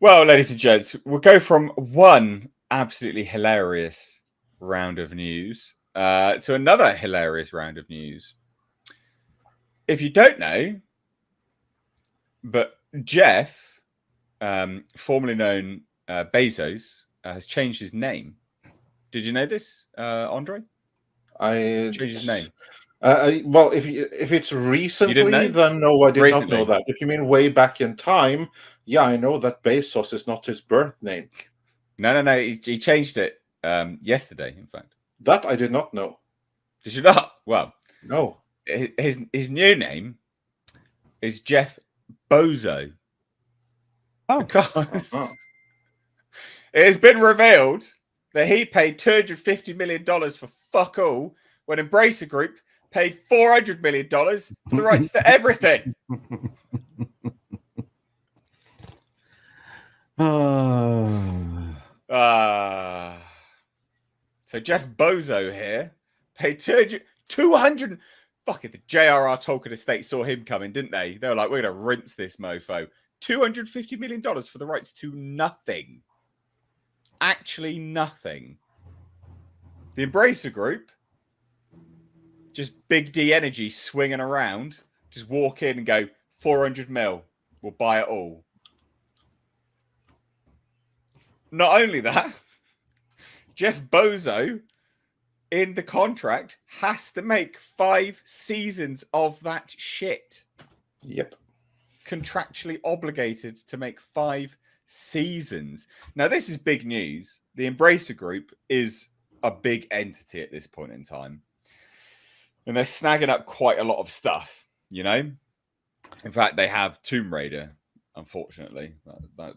Well, ladies and gents, we'll go from one absolutely hilarious round of news to another hilarious round of news. If you don't know, but Jeff, formerly known Bezos, has changed his name. Did you know this, Andre? I Changed his name. well, if it's recently, then no, I did not know that. If you mean way back in time, yeah, I know that Bezos is not his birth name. No. He changed it yesterday. In fact, that I did not know. Did you not? Well, no. His new name is Jeff Bozo. Oh, because it has been revealed that he paid $250 million for fuck all when Embracer Group paid $400 million for the rights to everything. So Jeff Bozo here paid 200. Fuck it, the J.R.R. Tolkien estate saw him coming, didn't they? They were like, we're going to rinse this mofo. $250 million for the rights to nothing. Actually nothing. The Embracer Group, just Big D Energy swinging around, just walk in and go, 400 mil, we'll buy it all. Not only that, Jeff Bozo, in the contract, has to make 5 seasons of that shit. Yep. Contractually obligated to make 5 seasons. Now, this is big news. The Embracer Group is a big entity at this point in time. And they're snagging up quite a lot of stuff, you know? In fact, they have Tomb Raider, unfortunately.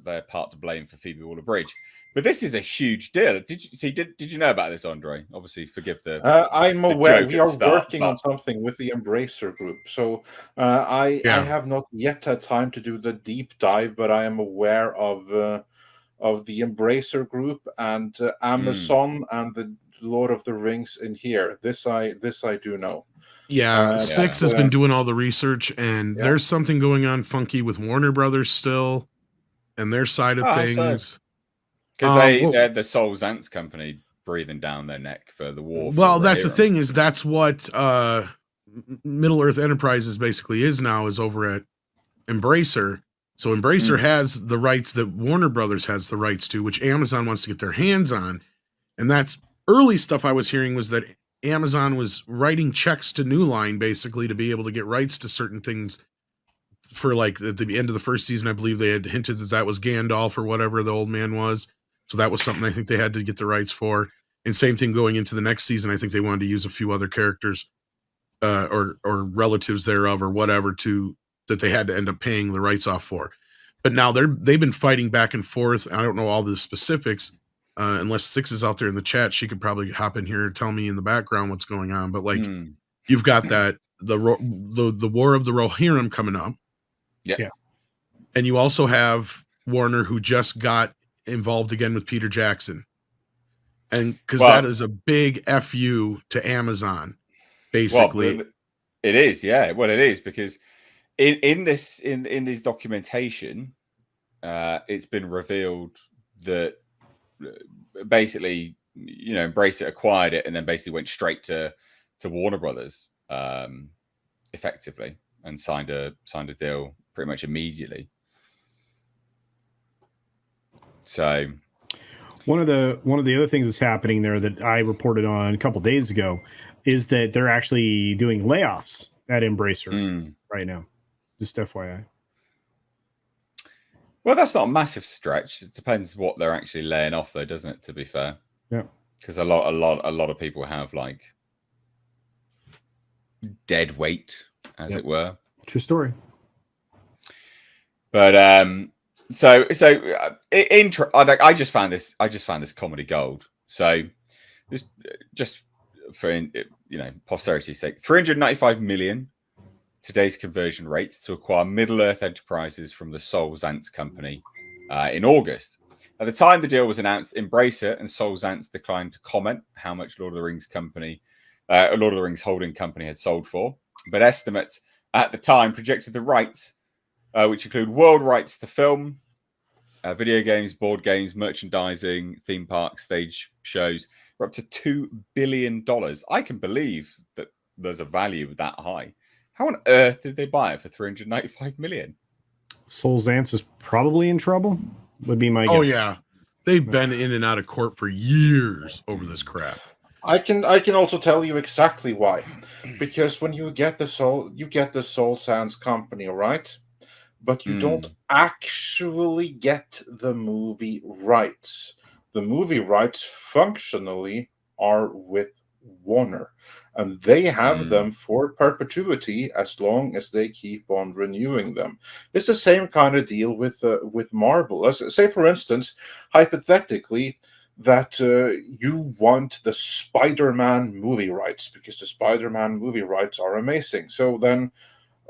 They're part to blame for Phoebe Waller-Bridge. But this is a huge deal. Did you know about this, Andre? Obviously, forgive the I'm aware we are working on something with the Embracer Group. So I have not yet had time to do the deep dive, but I am aware of the Embracer Group and Amazon and the Lord of the Rings in here. This I do know. Yeah, Six has been doing all the research, and there's something going on funky with Warner Brothers still, and their side of things. Because they're the Soul Zance company breathing down their neck for the war. Well, that's the thing, is that's what Middle Earth Enterprises basically is now, is over at Embracer. So Embracer has the rights that Warner Brothers has the rights to, which Amazon wants to get their hands on. And that's early stuff I was hearing was that Amazon was writing checks to New Line basically to be able to get rights to certain things. For like at the end of the first season, I believe they had hinted that was Gandalf or whatever the old man was. So that was something I think they had to get the rights for. And same thing going into the next season. I think they wanted to use a few other characters or relatives thereof or whatever that they had to end up paying the rights off for. But now they've been fighting back and forth. I don't know all the specifics. Unless Six is out there in the chat, she could probably hop in here and tell me in the background what's going on. But like you've got that the War of the Rohirrim coming up. Yeah. And you also have Warner, who just got involved again with Peter Jackson. And because that is a big FU to Amazon, basically. Well, it is, yeah. Well, it is, because in this documentation, it's been revealed that basically, you know, Embracer acquired it and then basically went straight to Warner Brothers, effectively, and signed a deal pretty much immediately. So one of the other things that's happening there that I reported on a couple days ago is that they're actually doing layoffs at Embracer right now. Just FYI. Well, that's not a massive stretch. It depends what they're actually laying off, though, doesn't it? To be fair, yeah, because a lot of people have like dead weight, as it were. True story. But I just found this comedy gold. So this, just for posterity's sake, 395 million. Today's conversion rates to acquire Middle Earth Enterprises from the Soul Zance company in August. At the time the deal was announced, Embracer and Soul Zance declined to comment how much Lord of the Rings holding company had sold for, but estimates at the time projected the rights, which include world rights to film, video games, board games, merchandising, theme parks, stage shows. We're up to $2 billion. I can believe that there's a value that high. How on earth did they buy it for $395 million? Soul Zance is probably in trouble, would be my guess. Oh, yeah. They've been in and out of court for years over this crap. I can also tell you exactly why. Because when you get the Soul Sands company, right? But you don't actually get the movie rights. The movie rights functionally are with Warner, and they have them for perpetuity as long as they keep on renewing them. It's the same kind of deal with Marvel. Say, for instance, hypothetically, that you want the Spider-Man movie rights because the Spider-Man movie rights are amazing. So then,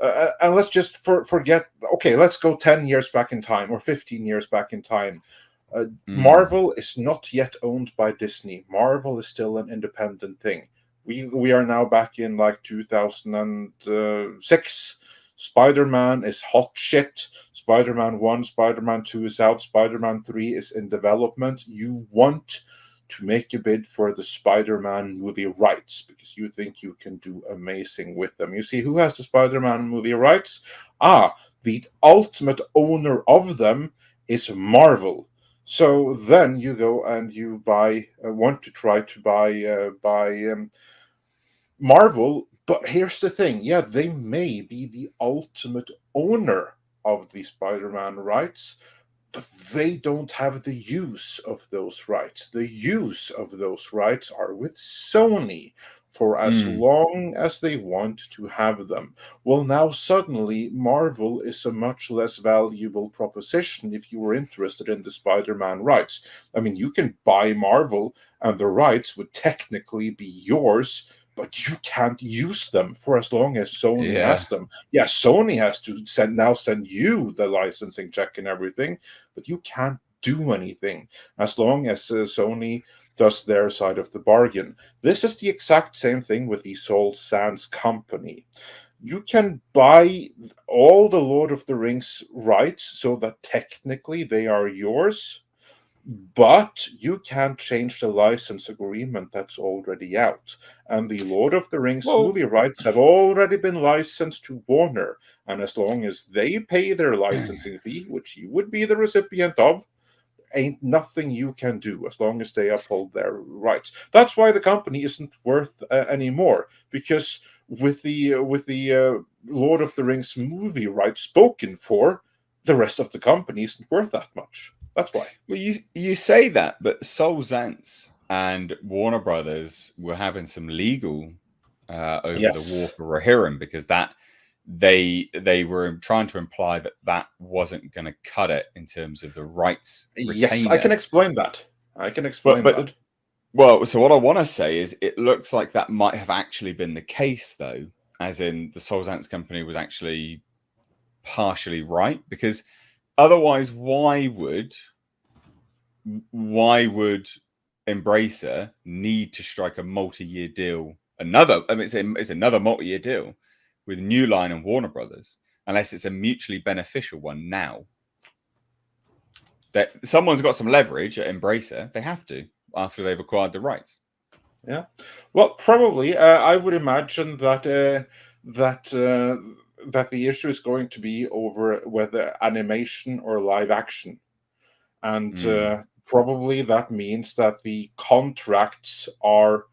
and let's just forget, okay, let's go 10 years back in time or 15 years back in time. Marvel is not yet owned by Disney. Marvel is still an independent thing. We are now back in like 2006. Spider-Man is hot shit. Spider-Man 1, Spider-Man 2 is out. Spider-Man 3 is in development. You want to make a bid for the Spider-Man movie rights because you think you can do amazing with them. You see, who has the Spider-Man movie rights? The ultimate owner of them is Marvel. So then you go and you want to try to buy Marvel. But here's the thing. Yeah, they may be the ultimate owner of the Spider-Man rights, but they don't have the use of those rights. The use of those rights are with Sony for as long as they want to have them. Well, now suddenly Marvel is a much less valuable proposition if you were interested in the Spider-Man rights. I mean, you can buy Marvel and the rights would technically be yours, but you can't use them for as long as Sony has them. Yeah, Sony has to send you the licensing check and everything, but you can't do anything as long as Sony does their side of the bargain. This is the exact same thing with the Soul Sands company. You can buy all the Lord of the Rings rights so that technically they are yours, but you can't change the license agreement that's already out. And the Lord of the Rings movie rights have already been licensed to Warner. And as long as they pay their licensing fee, which you would be the recipient of, ain't nothing you can do as long as they uphold their rights. That's why the company isn't worth anymore, because with the Lord of the Rings movie rights spoken for, the rest of the company isn't worth that much. That's why. Well, you say that, but Soul Zance and Warner Brothers were having some legal over the war for Rohirrim because that they were trying to imply that wasn't going to cut it in terms of the rights. Yes, I can explain that. That. Well, so what I want to say is it looks like that might have actually been the case, though, as in the Soul Zance company was actually partially right, because otherwise, why would Embracer need to strike a multi-year deal? It's another multi-year deal with New Line and Warner Brothers, unless it's a mutually beneficial one now. That someone's got some leverage at Embracer. They have to after they've acquired the rights. Yeah, well, probably. I would imagine that that the issue is going to be over whether animation or live action, and probably that means that the contracts are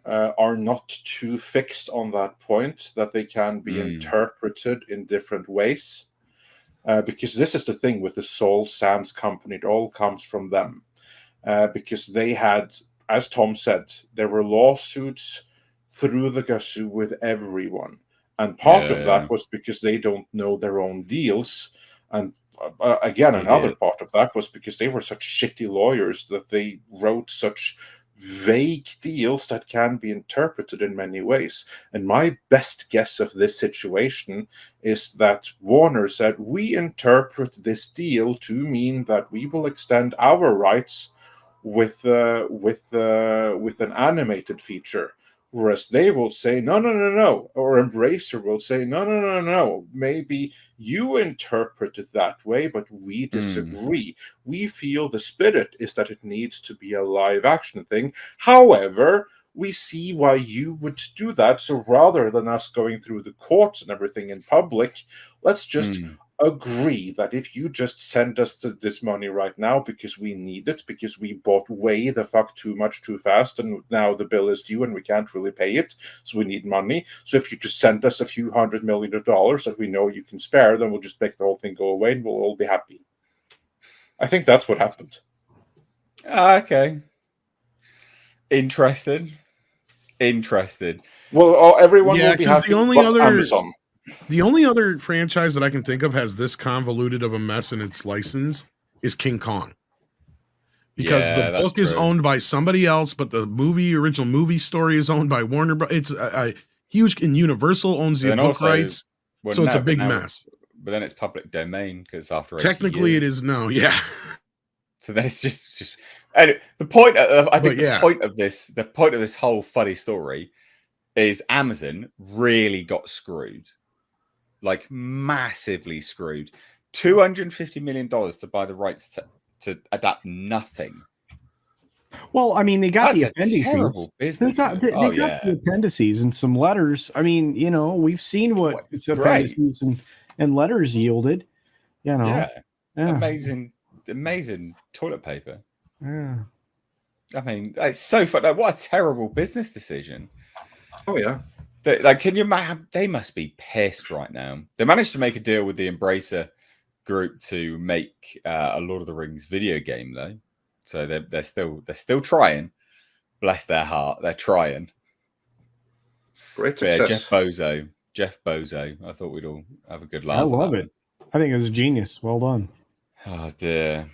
not too fixed on that point, that they can be interpreted in different ways. Because this is the thing with the Soul Sands company, it all comes from them. Because they had, as Tom said, there were lawsuits through the gazoo with everyone. And part of that was because they don't know their own deals. And again, another part of that was because they were such shitty lawyers that they wrote such vague deals that can be interpreted in many ways. And my best guess of this situation is that Warner said, we interpret this deal to mean that we will extend our rights with an animated feature. Whereas they will say, no, no, no, no. Or Embracer will say, no, no, no, no. Maybe you interpret it that way, but we disagree. We feel the spirit is that it needs to be a live action thing. However, we see why you would do that. So rather than us going through the courts and everything in public, let's just agree that if you just send us this money right now because we need it, because we bought way the fuck too much too fast, and now the bill is due and we can't really pay it, so we need money. So if you just send us a few $100 million that we know you can spare, then we'll just make the whole thing go away and we'll all be happy. I think that's what happened. Okay. Interested. Well, everyone will be happy. The only other franchise that I can think of has this convoluted of a mess in its license is King Kong. Because the book is owned by somebody else, but the original movie story is owned by Warner Bros. It's a huge, and Universal owns the book rights. So it's a big mess. But then it's public domain because after technically it is now, yeah. So then it's just and the point. I think the point of this whole funny story is Amazon really got screwed. Like massively screwed. $250 million to buy the rights to adapt nothing. Well, I mean, they got That's the appendices. Terrible business. They got the appendices and some letters. I mean, we've seen what appendices and letters yielded. Yeah. Amazing toilet paper. Yeah. I mean, it's so fun. Like, what a terrible business decision. Oh yeah. Can you imagine? They must be pissed right now. They managed to make a deal with the Embracer Group to make a Lord of the Rings video game, though. So they're still trying. Bless their heart, they're trying. Great success. Jeff Bozo. I thought we'd all have a good laugh. I love it. I think it was genius. Well done. Oh dear.